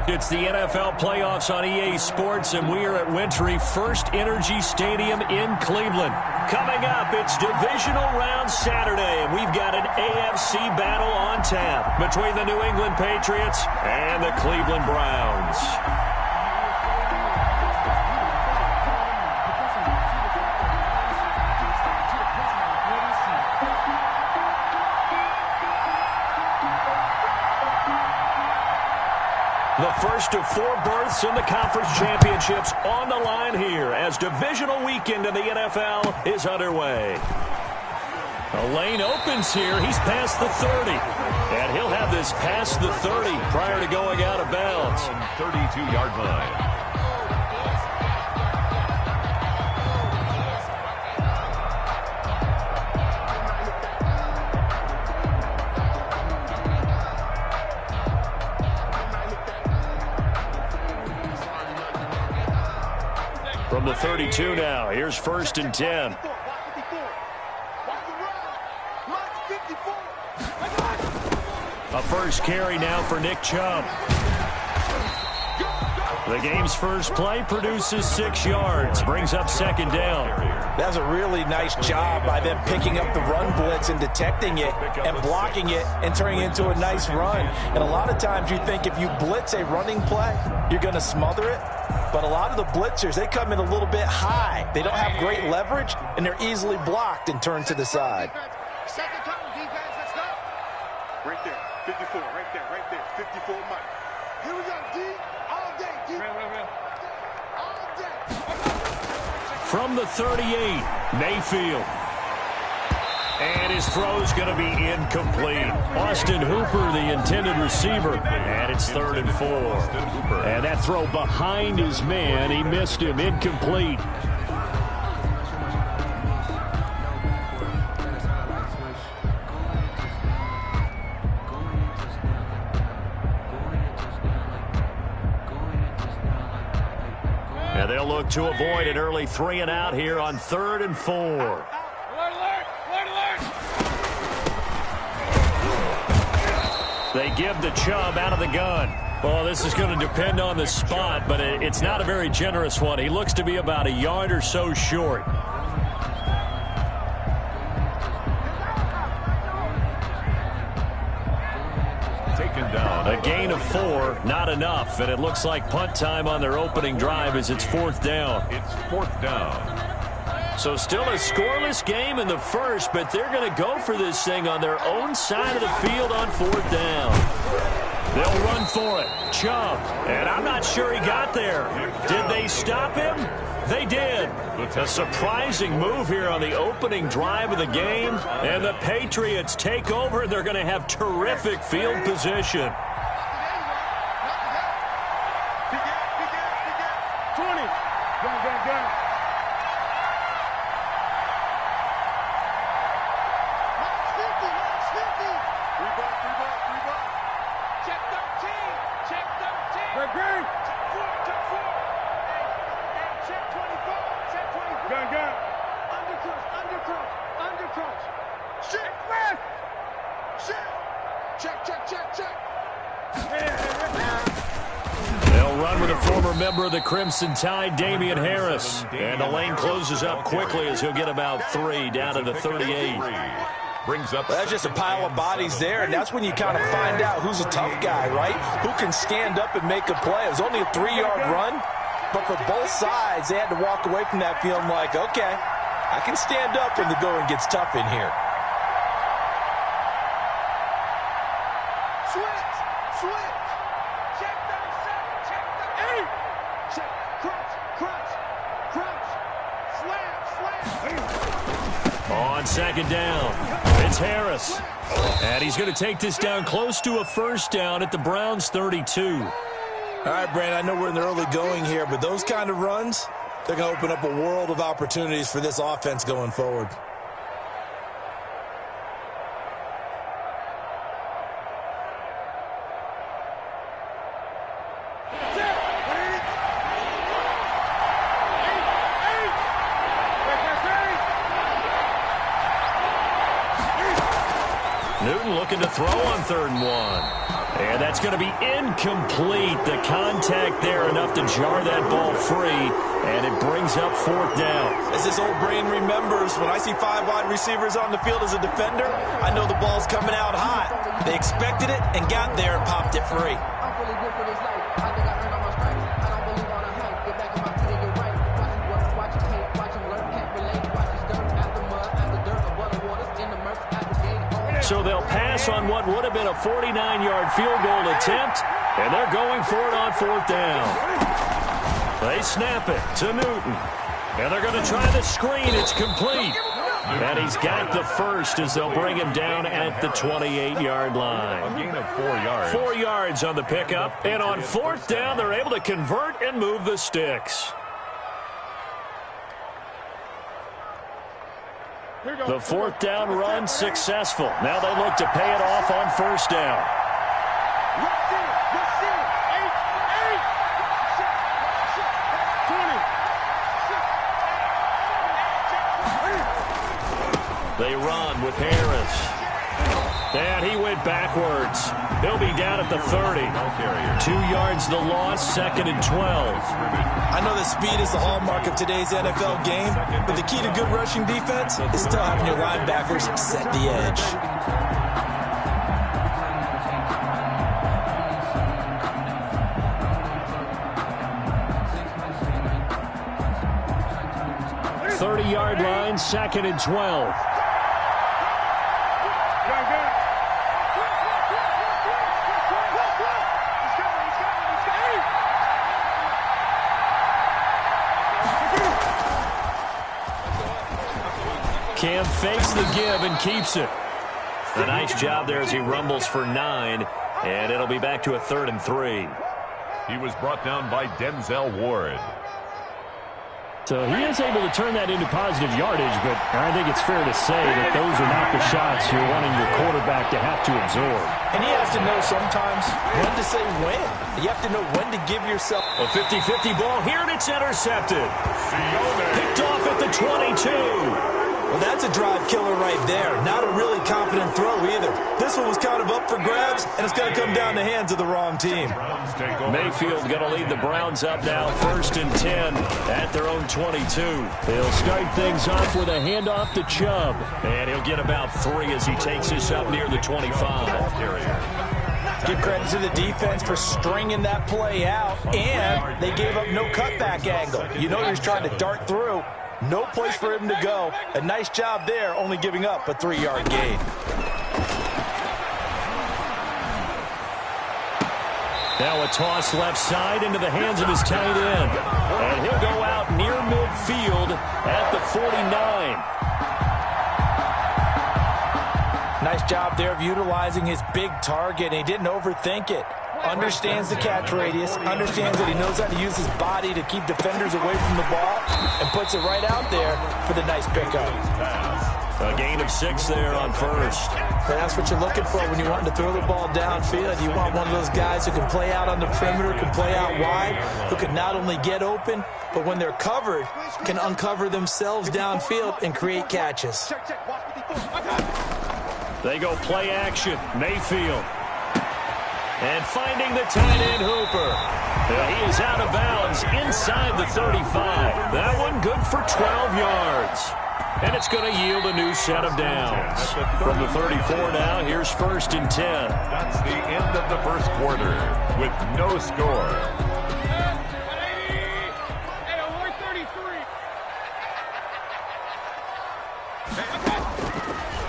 It's the NFL playoffs on EA Sports, and we are at Wintry First Energy Stadium in Cleveland. Coming up, it's Divisional Round Saturday, and we've got an AFC battle on tap between the New England Patriots and the Cleveland Browns. The first of 4 berths in the conference championships on the line here as divisional weekend in the NFL is underway. A lane opens here. He's past the 30. And he'll have this past the 30 prior to going out of bounds. 32-yard line. From the 32 now, here's 1st and 10. A first carry now for Nick Chubb. The game's first play produces 6 yards, brings up 2nd down. That's a really nice job by them picking up the run blitz and detecting it and blocking it and turning it into a nice run. And a lot of times you think if you blitz a running play, you're going to smother it. But a lot of the blitzers, they come in a little bit high. They don't have great leverage, and they're easily blocked and turned to the side. Second time, defense, let's go. Right there, 54, right there, 54, Mike. Here we go, D, all day, D. All day. From the 38, Mayfield. And his throw's going to be incomplete. Austin Hooper, the intended receiver. And it's 3rd and 4. And that throw behind his man. He missed him. Incomplete. And they'll look to avoid an early 3 and out here on 3rd and 4. They give the Chubb out of the gun. Well, this is going to depend on the spot, but it's not a very generous one. He looks to be about a yard or so short. Taken down. A gain of 4, not enough, and it looks like punt time on their opening drive as it's 4th down. It's 4th down. So still a scoreless game in the first, but they're going to go for this thing on their own side of the field on 4th down. They'll run for it. Chubb. And I'm not sure he got there. Did they stop him? They did. A surprising move here on the opening drive of the game. And the Patriots take over. They're going to have terrific field position. 20. Go. They'll run with a former member of the Crimson Tide, Damian Harris. And the lane closes up quickly as he'll get about 3 down to the 38. Brings up. That's just a pile of bodies there, and that's when you kind of find out who's a tough guy, right? Who can stand up and make a play. It was only a 3-yard run, but for both sides, they had to walk away from that feeling like, okay, I can stand up when the going gets tough in here. On 2nd down, it's Harris. And he's going to take this down close to a 1st down at the Browns' 32. All right, Brandon, I know we're in the early going here, but those kind of runs, they're going to open up a world of opportunities for this offense going forward. Newton looking to throw on 3rd and 1. And that's going to be incomplete. The contact there enough to jar that ball free, and it brings up fourth down. As this old brain remembers, when I see 5 wide receivers on the field as a defender, I know the ball's coming out hot. They expected it and got there and popped it free. I'm feeling good for this life. I think I earned all my stripes. I don't believe on a hype. Get back on my feet and get right. Watch it work, watch it hate, watch it learn, can't relate. Watch it stir at the mud, at the dirt, above the waters, in the murk, at the gate. So they'll pass on what would have been a 49-yard field goal attempt, and they're going for it on fourth down. They snap it to Newton, and they're going to try the screen. It's complete. And he's got the first as they'll bring him down at the 28-yard line. A gain of 4 yards. 4 yards on the pickup, and on fourth down, they're able to convert and move the sticks. The fourth down run successful. Now they look to pay it off on first down. They run with Harris. And he went backwards. He'll be down at the 30. 2 yards the loss, 2nd and 12. I know that speed is the hallmark of today's NFL game, but the key to good rushing defense is still having your linebackers set the edge. Yard line, 2nd and 12. Cam fakes the give and keeps it. A nice job there as he rumbles for 9, and it'll be back to a 3rd and 3. He was brought down by Denzel Ward. So he is able to turn that into positive yardage, but I think it's fair to say that those are not the shots you're wanting your quarterback to have to absorb. And he has to know sometimes when to say when. You have to know when to give yourself. A 50-50 ball here, and it's intercepted. Picked off at the 22. Well, that's a drive killer right there. Not a really confident throw either. This one was kind of up for grabs, and it's going to come down the hands of the wrong team. Mayfield going to lead the Browns up now, 1st and 10 at their own 22. They'll start things off with a handoff to Chubb, and he'll get about 3 as he takes this up near the 25. Give credit to the defense for stringing that play out, and they gave up no cutback angle. You know he was trying to dart through. No place for him to go. A nice job there, only giving up a 3-yard gain. Now a toss left side into the hands of his tight end. And he'll go out near midfield at the 49. Nice job there of utilizing his big target. He didn't overthink it. Understands the catch radius, understands that he knows how to use his body to keep defenders away from the ball, and puts it right out there for the nice pickup. A gain of 6 there on first. And that's what you're looking for when you want to throw the ball downfield. You want one of those guys who can play out on the perimeter, can play out wide, who can not only get open, but when they're covered, can uncover themselves downfield and create catches. They go play action. Mayfield. And finding the tight end Hooper. He is out of bounds inside the 35. That one good for 12 yards. And it's going to yield a new set of downs. From the 34 now, here's 1st and 10. That's the end of the first quarter with no score.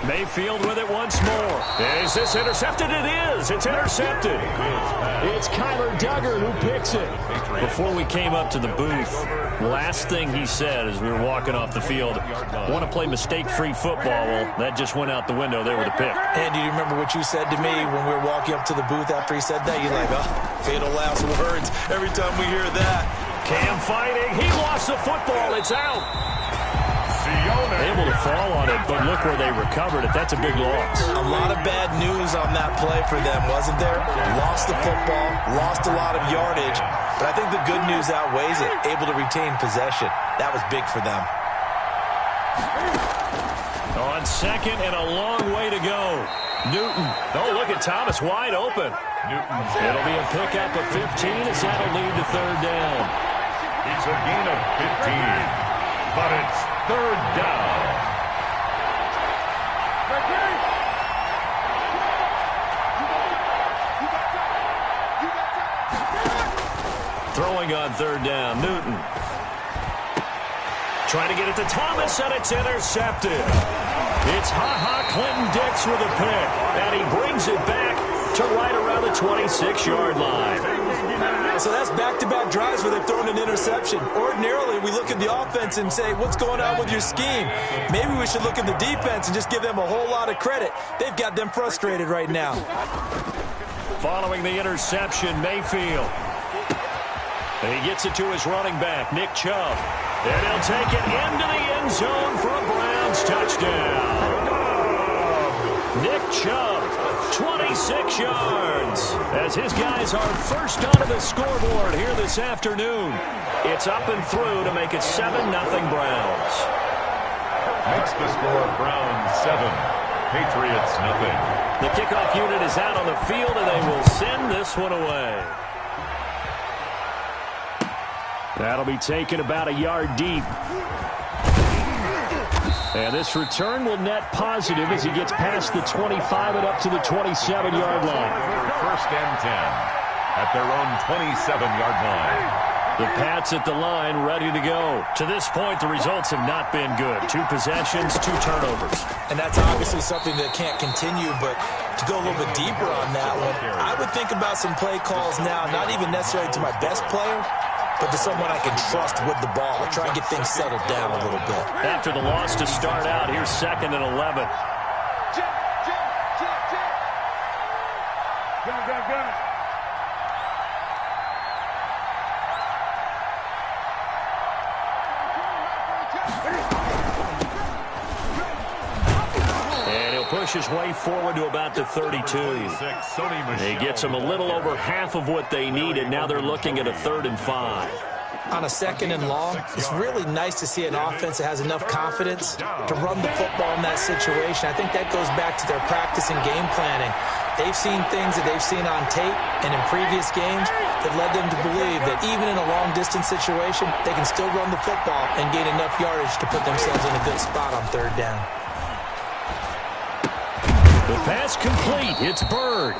Mayfield with it once more. Is this intercepted? It is. It's intercepted. It's Kyler Duggar who picks it. Before we came up to the booth, last thing he said as we were walking off the field, want to play mistake-free football. Well, that just went out the window there with a pick. And do you remember what you said to me when we were walking up to the booth after he said that? You're like, oh, fatal last words every time we hear that. Cam fighting. He lost the football. It's out. Able to fall on it, but look where they recovered it. That's a big loss. A lot of bad news on that play for them, wasn't there? Lost the football, lost a lot of yardage, but I think the good news outweighs it. Able to retain possession. That was big for them. On 2nd and a long way to go. Newton. Oh, look at Thomas wide open. It'll be a pickup of 15 as that'll lead to third down. It's a gain of 15, but it's third down. Throwing on third down, Newton. Trying to get it to Thomas, and it's intercepted. It's Ha-Ha Clinton-Dix with a pick, and he brings it back to right around the 26-yard line. So that's back-to-back drives where they've thrown an interception. Ordinarily, we look at the offense and say, what's going on with your scheme? Maybe we should look at the defense and just give them a whole lot of credit. They've got them frustrated right now. Following the interception, Mayfield. And he gets it to his running back, Nick Chubb. And he'll take it into the end zone for a Browns touchdown. Nick Chubb, 26 yards, as his guys are first onto the scoreboard here this afternoon. It's up and through to make it 7-0 Browns. Makes the score Browns 7, Patriots nothing. The kickoff unit is out on the field, and they will send this one away. That'll be taken about a yard deep. And this return will net positive as he gets past the 25 and up to the 27-yard line. First and 10 at their own 27-yard line. The Pats at the line, ready to go. To this point, the results have not been good. 2 possessions, 2 turnovers. And that's obviously something that can't continue, but to go a little bit deeper on that one, I would think about some play calls now, not even necessarily to my best player, but to someone I can trust with the ball. Try and get things settled down a little bit. After the loss to start out, here's 2nd and 11. And he'll push his way forward to about the 32. He gets them a little over half of what they needed. Now they're looking at a 3rd and 5. On a 2nd and long, it's really nice to see an offense that has enough confidence to run the football in that situation. I think that goes back to their practice and game planning. They've seen things that they've seen on tape and in previous games that led them to believe that even in a long-distance situation, they can still run the football and gain enough yardage to put themselves in a good spot on 3rd down. The pass complete. It's Bird.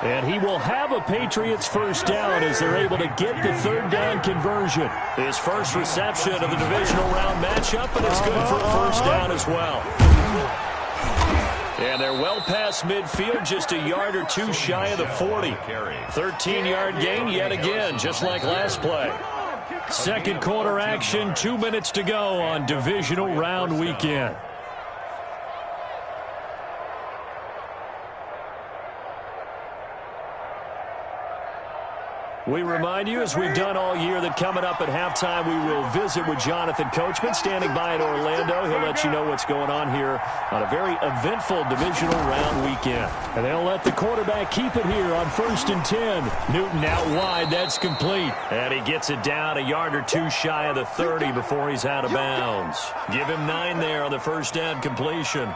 And he will have a Patriots first down as they're able to get the 3rd down conversion. His first reception of the divisional round matchup, and it's good for a first down as well. And they're well past midfield, just a yard or 2 shy of the 40. 13-yard gain yet again, just like last play. Second quarter action, 2 minutes to go on divisional round weekend. We remind you, as we've done all year, that coming up at halftime, we will visit with Jonathan Coachman, standing by in Orlando. He'll let you know what's going on here on a very eventful divisional round weekend. And they'll let the quarterback keep it here on 1st and 10. Newton out wide. That's complete. And he gets it down a yard or 2 shy of the 30 before he's out of bounds. Give him 9 there on the first down completion.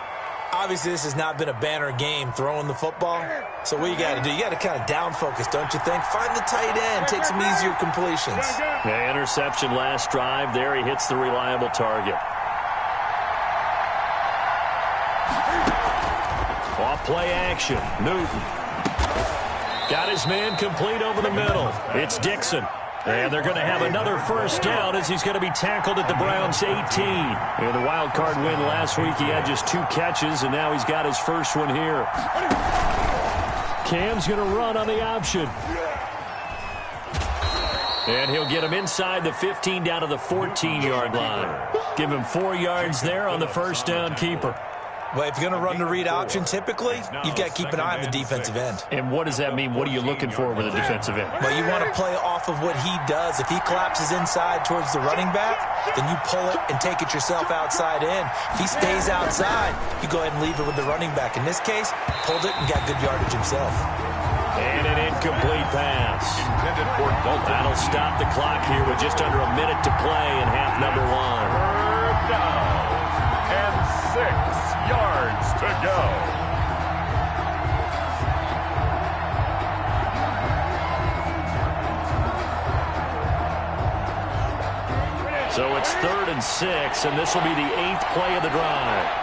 Obviously, this has not been a banner game throwing the football. So what you got to do, you got to kind of down focus, don't you think? Find the tight end, take some easier completions. Yeah, interception last drive. There he hits the reliable target. Off play action. Newton. Got his man complete over the middle. It's Dixon. And they're going to have another first down as he's going to be tackled at the Browns' 18. In the wild card win last week, he had just 2 catches, and now he's got his first one here. Cam's going to run on the option. And he'll get him inside the 15 down to the 14-yard line. Give him 4 yards there on the first down keeper. Well, if you're going to run the read option, typically, you've got to keep an eye on the defensive end. And what does that mean? What are you looking for with the defensive end? Well, you want to play off of what he does. If he collapses inside towards the running back, then you pull it and take it yourself outside in. If he stays outside, you go ahead and leave it with the running back. In this case, pulled it and got good yardage himself. And an incomplete pass. Intended for Dalton. That'll stop the clock here with just under a minute to play in half number 1. 3rd down and 6 yards to go. So it's 3rd and 6, and this will be the 8th play of the drive.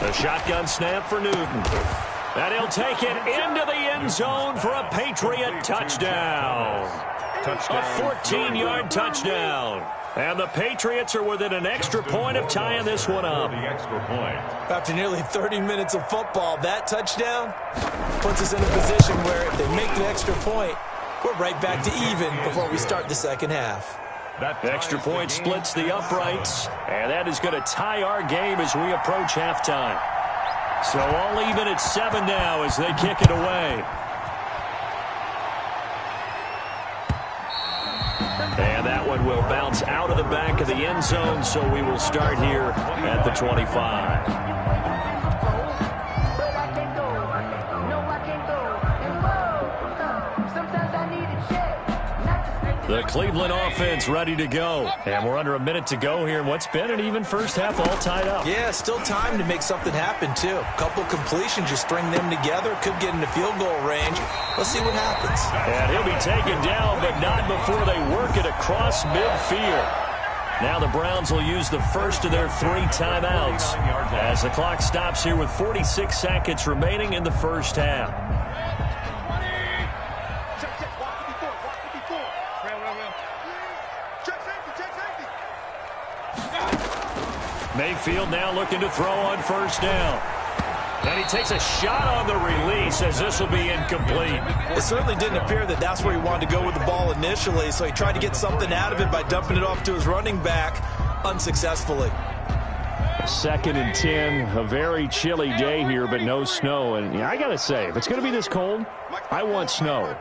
A shotgun snap for Newton. And he'll take it into the end zone for a Patriot touchdown. A 14-yard touchdown. And the Patriots are within an extra point of tying this one up. The extra point. After nearly 30 minutes of football, that touchdown puts us in a position where if they make the extra point, we're right back to even before we start the second half. That extra point splits the uprights, and that is going to tie our game as we approach halftime. So all even at 7 now as they kick it away. And that one will bounce out of the back of the end zone, so we will start here at the 25. The Cleveland offense ready to go. And we're under a minute to go here. And what's been an even first half all tied up. Yeah, still time to make something happen, too. A couple completions, you string them together. Could get into field goal range. Let's see what happens. And he'll be taken down, but not before they work it across midfield. Now the Browns will use the first of their 3 timeouts as the clock stops here with 46 seconds remaining in the first half. Mayfield now looking to throw on first down. And he takes a shot on the release as this will be incomplete. It certainly didn't appear that that's where he wanted to go with the ball initially, so he tried to get something out of it by dumping it off to his running back unsuccessfully. 2nd and 10, a very chilly day here, but no snow. And yeah, I got to say, if it's going to be this cold, I want snow.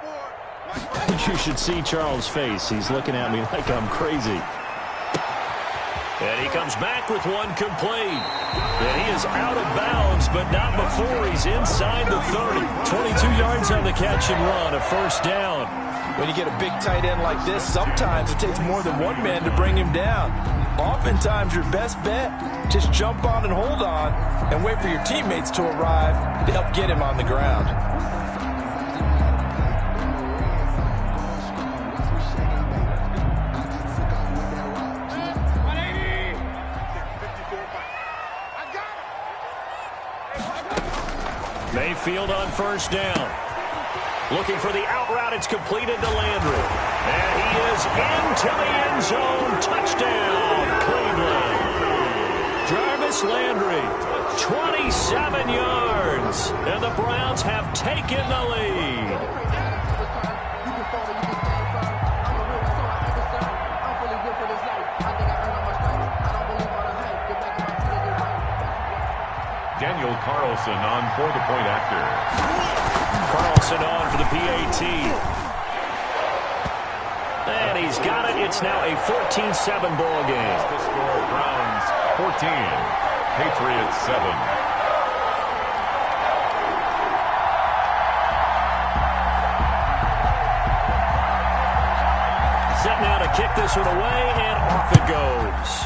You should see Charles' face. He's looking at me like I'm crazy. And he comes back with one complete. And he is out of bounds, but not before he's inside the 30. 22 yards on the catch and run, a first down. When you get a big tight end like this, sometimes it takes more than one man to bring him down. Oftentimes, your best bet, just jump on and hold on and wait for your teammates to arrive to help get him on the ground. Mayfield on first down. Looking for the out route. It's completed to Landry. And he is into the end zone. Touchdown, Cleveland. Jarvis Landry, 27 yards. And the Browns have taken the lead. Daniel Carlson on for the point after. Carlson on for the PAT. And he's got it. It's now a 14-7 ball game. The score, Browns 14, Patriots 7. Set now to kick this one away, and off it goes.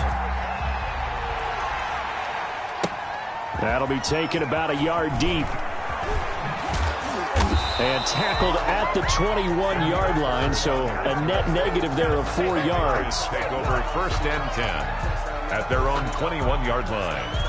That'll be taken about a yard deep. And tackled at the 21-yard line, so a net negative there of 4 yards. Take over 1st and 10 at their own 21-yard line.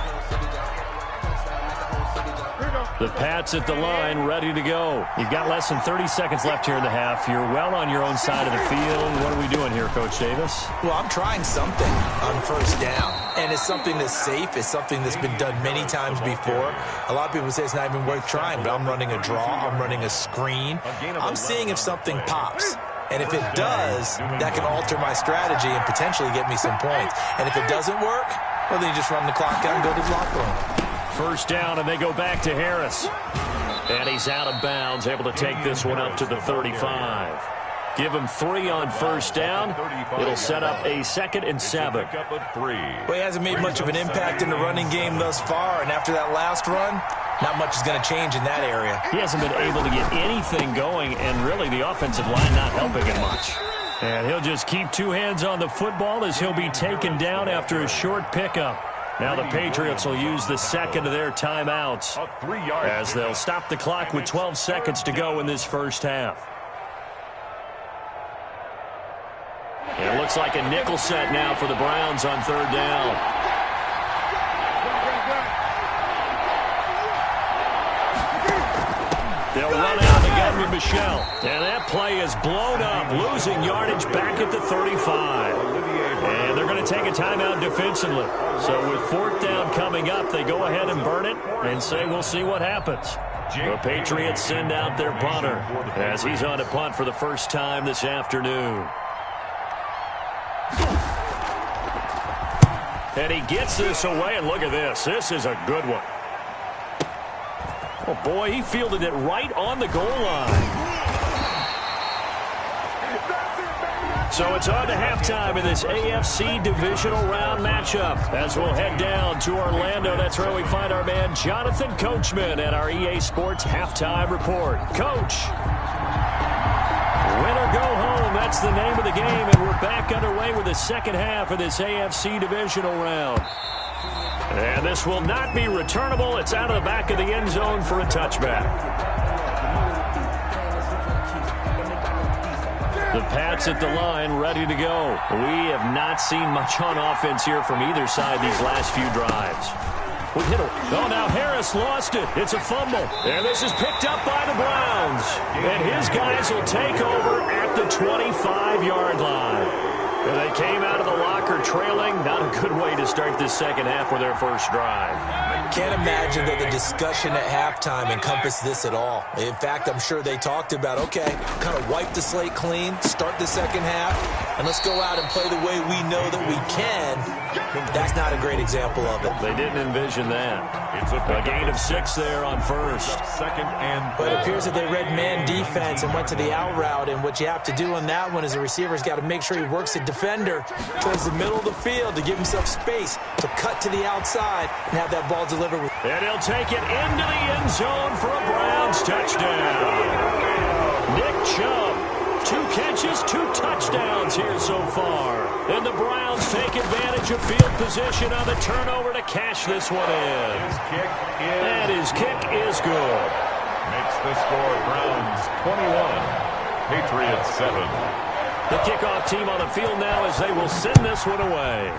The Pats at the line, ready to go. You've got less than 30 seconds left here in the half. You're well on your own side of the field. What are we doing here, Coach Davis? Well, I'm trying something on first down. And it's something that's safe. It's something that's been done many times before. A lot of people say it's not even worth trying, but I'm running a draw. I'm running a screen. I'm seeing if something pops. And if it does, that can alter my strategy and potentially get me some points. And if it doesn't work, well, then you just run the clock out and go to the locker room. First down, and they go back to Harris. And he's out of bounds, able to take this one up to the 35. Give him 3 on first down. It'll set up a 2nd and 7. Well, he hasn't made much of an impact in the running game thus far, and after that last run, not much is going to change in that area. He hasn't been able to get anything going, and really the offensive line not helping him much. And he'll just keep 2 hands on the football as he'll be taken down after a short pickup. Now the Patriots will use the second of their timeouts as they'll stop the clock with 12 seconds to go in this first half. It looks like a nickel set now for the Browns on third down. They'll run out of the gun with Michelle. And that play is blown up, losing yardage back at the 35. And they're going to take a timeout defensively. So with fourth down coming up, they go ahead and burn it and say we'll see what happens. The Patriots send out their punter as he's on a punt for the first time this afternoon. And he gets this away, and look at this. This is a good one. Oh, boy, he fielded it right on the goal line. So it's on to halftime in this AFC divisional round matchup as we'll head down to Orlando. That's where we find our man Jonathan Coachman at our EA Sports Halftime Report. Coach, win or go home, that's the name of the game, and we're back underway with the second half of this AFC divisional round. And this will not be returnable. It's out of the back of the end zone for a touchback. The Pats at the line, ready to go. We have not seen much on offense here from either side these last few drives. We hit it. Oh, now Harris lost it. It's a fumble. And this is picked up by the Browns. And his guys will take over at the 25-yard line. And they came out of the locker trailing. Not a good way to start this second half with their first drive. Can't imagine that the discussion at halftime encompassed this at all. In fact, I'm sure they talked about, okay, kind of wipe the slate clean, start the second half, and let's go out and play the way we know that we can. That's not a great example of it. They didn't envision that. It's a gain of 6 there on first. But it appears that they read man defense and went to the out route, and what you have to do on that one is the receiver's got to make sure he works the defender towards the middle of the field to give himself space to cut to the outside and have that ball delivered. And he'll take it into the end zone for a Browns touchdown. Nick Chubb, 2 catches, 2 touchdowns here so far. And the Browns take advantage of field position on the turnover to cash this one in. And his kick is good. Makes the score Browns 21, Patriots 7. The kickoff team on the field now as they will send this one away.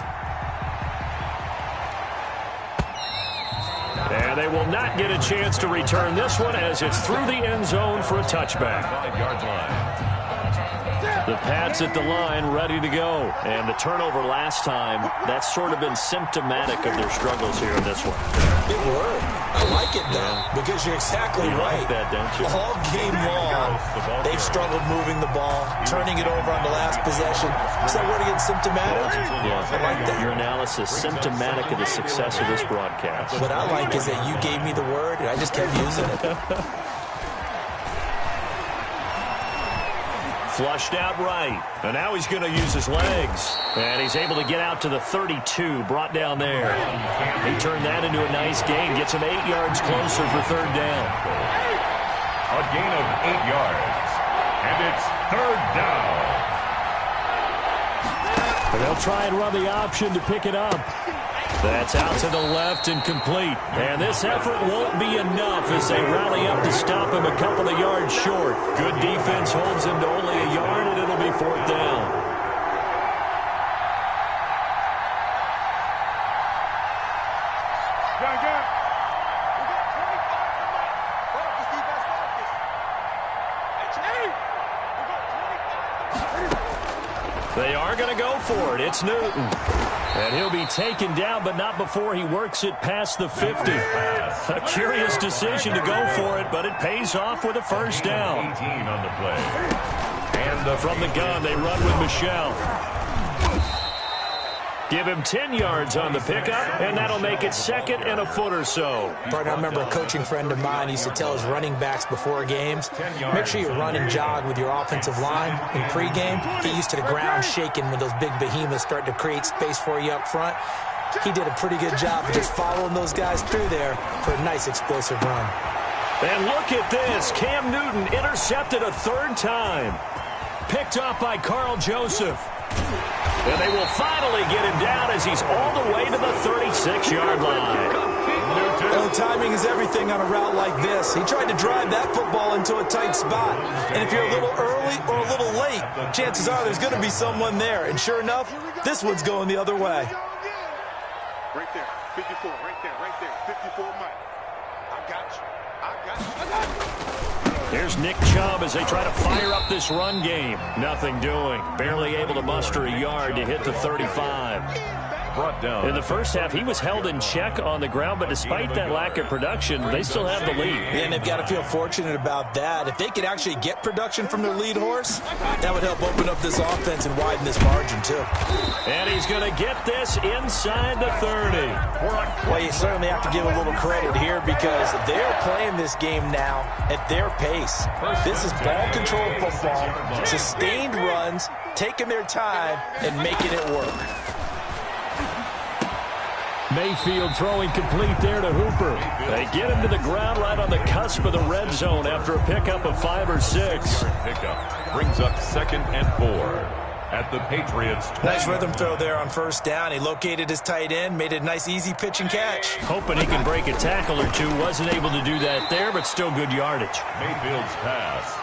And they will not get a chance to return this one as it's through the end zone for a touchback. 5-yard line. The Pats at the line ready to go. And the turnover last time, that's sort of been symptomatic of their struggles here in this one. Good word. I like it, though, because you're exactly right. Like that, don't you? All game long, they've struggled moving the ball, turning it over on the last possession. Is that word again, symptomatic? Yeah, I like that. Your analysis, symptomatic of the success of this broadcast. What I like is that you gave me the word, and I just kept using it. Flushed out right. And now he's going to use his legs. And he's able to get out to the 32, brought down there. He turned that into a nice gain, gets him 8 yards closer for third down. A gain of 8 yards. And it's third down. And they'll try and run the option to pick it up. That's out to the left and complete. And this effort won't be enough as they rally up to stop him a couple of yards short. Good defense holds him to only a yard, and it'll be fourth down. They are going to go for it. It's Newton. And he'll be taken down, but not before he works it past the 50. A curious decision to go for it, but it pays off with a first down. 18 on the play. And From the gun, they run with Michelle. Give him 10 yards on the pickup, and that'll make it second and a foot or so. Partner, I remember a coaching friend of mine used to tell his running backs before games, make sure you run and jog with your offensive line in pregame. Get used to the ground shaking when those big behemoths start to create space for you up front. He did a pretty good job of just following those guys through there for a nice explosive run. And look at this. Cam Newton intercepted a third time. Picked off by Carl Joseph. And they will finally get him down as he's all the way to the 36-yard line. Well, timing is everything on a route like this. He tried to drive that football into a tight spot. And if you're a little early or a little late, chances are there's going to be someone there. And sure enough, this one's going the other way. Right there, 54, right there, 54 Mike. I got you. Here's Nick Chubb as they try to fire up this run game. Nothing doing. Barely able to muster a yard to hit the 35. Brought down. In the first half, he was held in check on the ground, but despite that lack of production, they still have the lead. And they've got to feel fortunate about that. If they could actually get production from their lead horse, that would help open up this offense and widen this margin, too. And he's going to get this inside the 30. Well, you certainly have to give a little credit here because they're playing this game now at their pace. This is ball control football, sustained runs, taking their time, and making it work. Mayfield throwing complete there to Hooper. They get him to the ground right on the cusp of the red zone after a pickup of 5 or 6. Pickup brings up 2nd and 4 at the Patriots. Nice rhythm throw there on first down. He located his tight end, made it a nice easy pitch and catch. Hoping he can break a tackle or two. Wasn't able to do that there, but still good yardage. Mayfield's pass.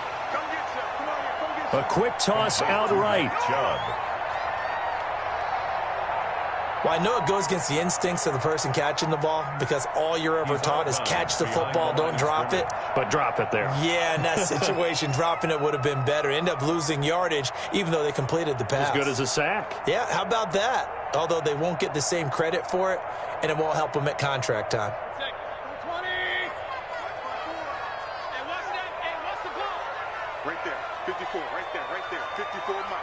A quick toss outright. Chubb. Well, I know it goes against the instincts of the person catching the ball because all you're ever taught is catch the football, don't drop it. But drop it there. Yeah, in that situation, dropping it would have been better. End up losing yardage, even though they completed the pass. As good as a sack. Yeah, how about that? Although they won't get the same credit for it, and it won't help them at contract time. Right there, 54, right there, 54 Mike.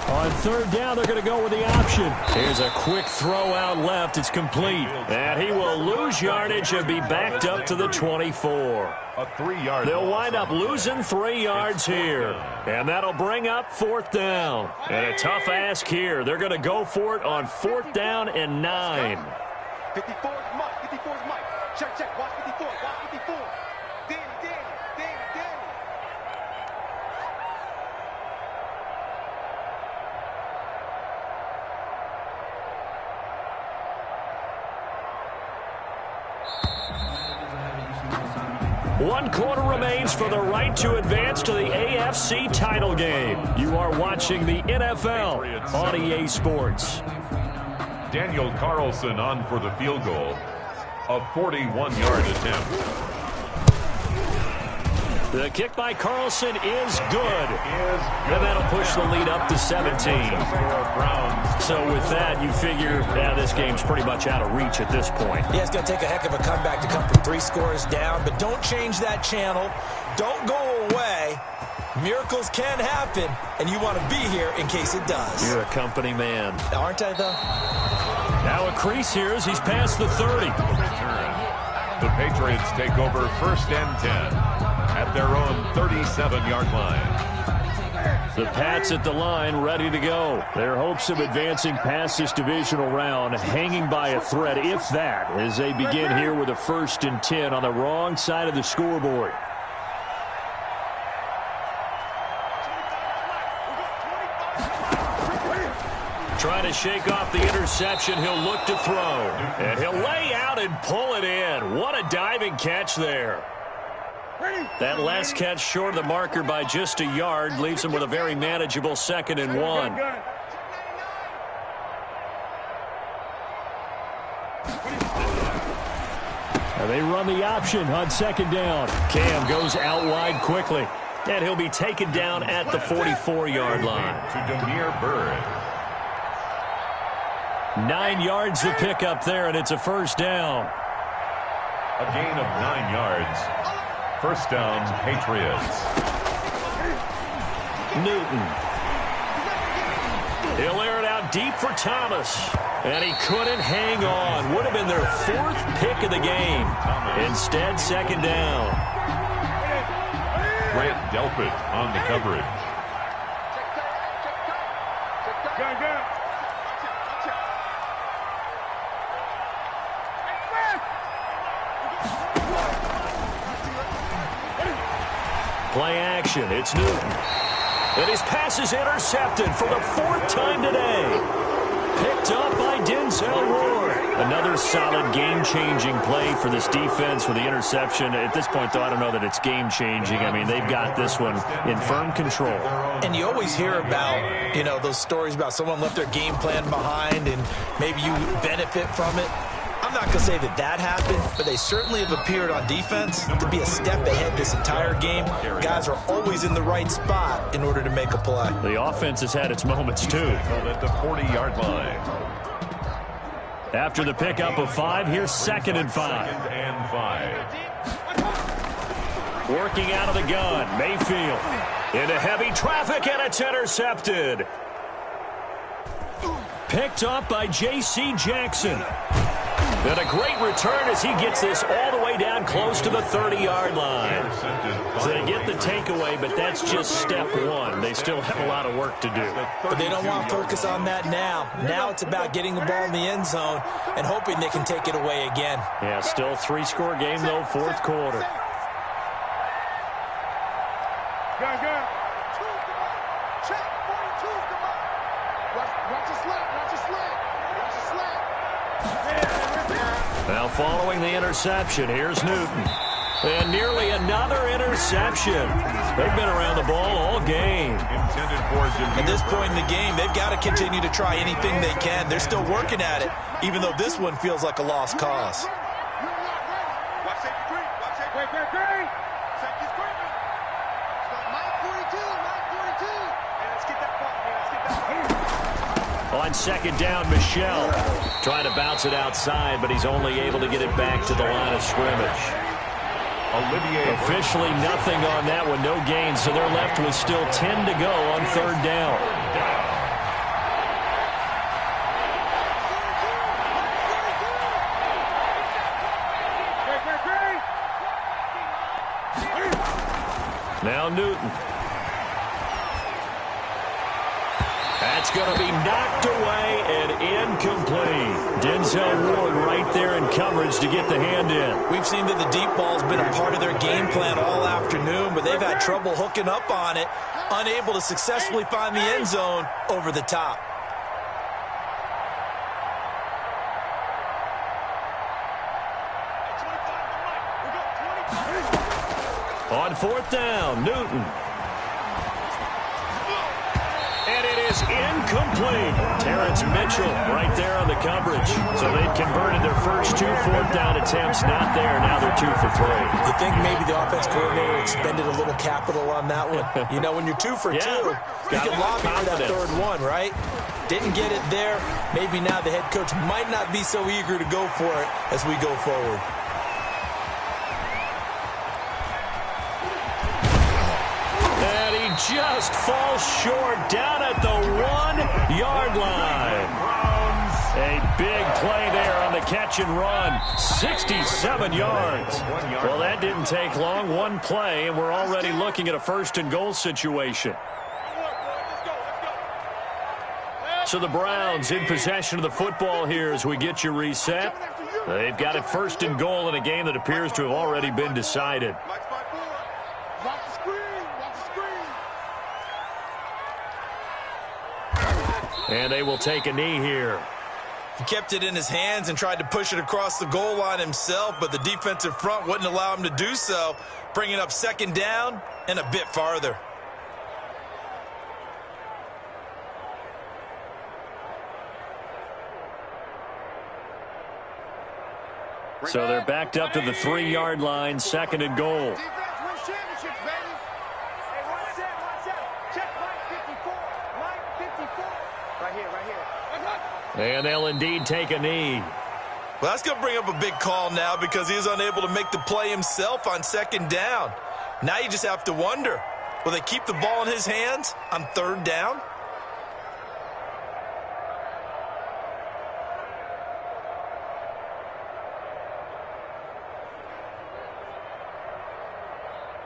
On third down, they're going to go with the option. Here's a quick throw out left. It's complete. And he will lose yardage and be backed up to the 24. A 3-yard. They'll wind up losing 3 yards here. And that'll bring up 4th down. And a tough ask here. They're going to go for it on 4th down and 9. 54 is Mike, 54 is Mike. Check, watch 54, watch 54. Danny. One quarter remains for the right to advance to the AFC title game. You are watching the NFL on EA Sports. Daniel Carlson on for the field goal. A 41-yard attempt. The kick by Carlson is good. And that'll push the lead up to 17. So with that, you figure, this game's pretty much out of reach at this point. Yeah, it's going to take a heck of a comeback to come from 3 scores down, but don't change that channel. Don't go away. Miracles can happen, and you want to be here in case it does. You're a company man. Aren't I, though? Now a crease here as he's past the 30. The Patriots take over 1st and 10 at their own 37-yard line. The Pats at the line, ready to go. Their hopes of advancing past this divisional round hanging by a thread, if that, as they begin here with a 1st and 10 on the wrong side of the scoreboard. Trying to shake off the interception. He'll look to throw. And he'll lay out and pull it in. What a diving catch there. That last catch short of the marker by just a yard leaves him with a very manageable 2nd and 1. And they run the option on 2nd down. Cam goes out wide quickly. And he'll be taken down at the 44-yard line. To Demir Bird. 9 yards to pick up there, and it's a 1st down. A gain of 9 yards. 1st down, Patriots. Newton. He'll air it out deep for Thomas. And he couldn't hang on. Would have been their 4th pick of the game. Instead, 2nd down. Grant Delpit on the coverage. Play action. It's Newton. And his pass is intercepted for the 4th time today. Picked up by Denzel Ward. Another solid game-changing play for this defense with the interception. At this point, though, I don't know that it's game-changing. I mean, they've got this one in firm control. And you always hear about, you know, those stories about someone left their game plan behind and maybe you benefit from it. I'm not going to say that that happened, but they certainly have appeared on defense to be a step ahead this entire game. Guys are always in the right spot in order to make a play. The offense has had its moments, too. At the 40-yard line. After the pickup of 5, here's 2nd and 5. 2nd and 5. Working out of the gun, Mayfield. Into heavy traffic, and it's intercepted. Picked up by J.C. Jackson. And a great return as he gets this all the way down close to the 30-yard line. So they get the takeaway, but that's just step 1. They still have a lot of work to do. But they don't want to focus on that now. Now it's about getting the ball in the end zone and hoping they can take it away again. Yeah, still 3-score game, though, 4th quarter. Go. Check. 42's come on. Watch your slap. Watch your slap. Watch your slap. Now following the interception, here's Newton. And nearly another interception. They've been around the ball all game. At this point in the game, they've got to continue to try anything they can. They're still working at it, even though this one feels like a lost cause. Watch safety green. Watch safety green. Safety's green. Mike 42. Mike 42. Hey, let's get that ball. Let's get that ball. On 2nd down, Michel trying to bounce it outside, but he's only able to get it back to the line of scrimmage. Officially nothing on that one, no gain, so they're left with still 10 to go on 3rd down. Now Newton. That's going to be knocked away and incomplete. Denzel Ward right there in coverage to get the hand in. We've seen that the deep ball's been a part of their game plan all afternoon, but they've had trouble hooking up on it, unable to successfully find the end zone over the top. On 4th down, Newton. And it is incomplete. Terrence Mitchell right there on the coverage. So they've converted their first 2 4th down attempts. Not there. Now they're 2 for 3. You think maybe the offense coordinator expended a little capital on that one? You know, when you're 2 for 2, you can lobby for that 3rd one, right? Didn't get it there. Maybe now the head coach might not be so eager to go for it as we go forward. Just falls short down at the 1-yard line. A big play there on the catch and run. 67 yards. Well, that didn't take long. One play, and we're already looking at a 1st and goal situation. So the Browns in possession of the football here as we get you reset. They've got it 1st and goal in a game that appears to have already been decided. And they will take a knee here. He kept it in his hands and tried to push it across the goal line himself, but the defensive front wouldn't allow him to do so, bringing up 2nd down and a bit farther. So they're backed up to the 3-yard line, 2nd and goal. And they'll indeed take a knee. Well, that's going to bring up a big call now because he is unable to make the play himself on 2nd down. Now you just have to wonder, will they keep the ball in his hands on 3rd down?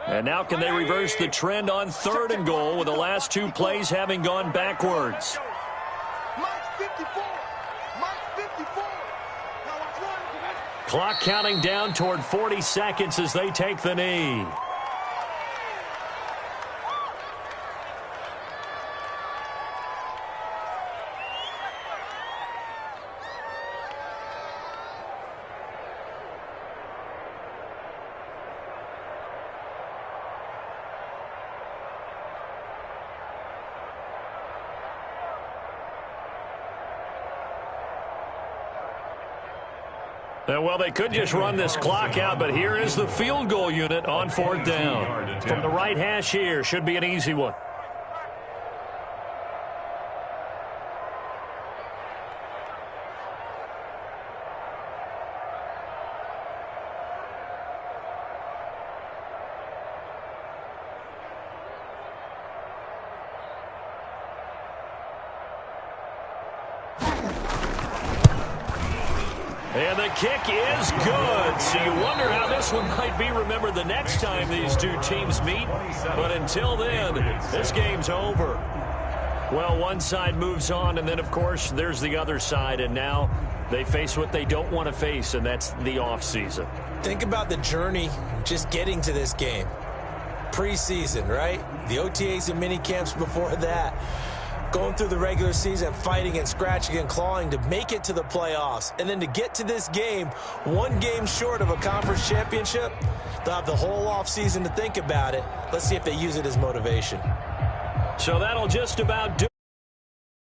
And now can they reverse the trend on 3rd and goal with the last 2 plays having gone backwards? Clock counting down toward 40 seconds as they take the knee. Well, they could just run this clock out, but here is the field goal unit on 4th down. From the right hash here, should be an easy one. And the kick is good. So you wonder how this one might be remembered the next time these two teams meet. But until then, this game's over. Well, one side moves on, and then, of course, there's the other side. And now they face what they don't want to face, and that's the offseason. Think about the journey just getting to this game. Preseason, right? The OTAs and mini camps before that. Going through the regular season, fighting and scratching and clawing to make it to the playoffs. And then to get to this game, one game short of a conference championship, they'll have the whole offseason to think about it. Let's see if they use it as motivation. So that'll just about do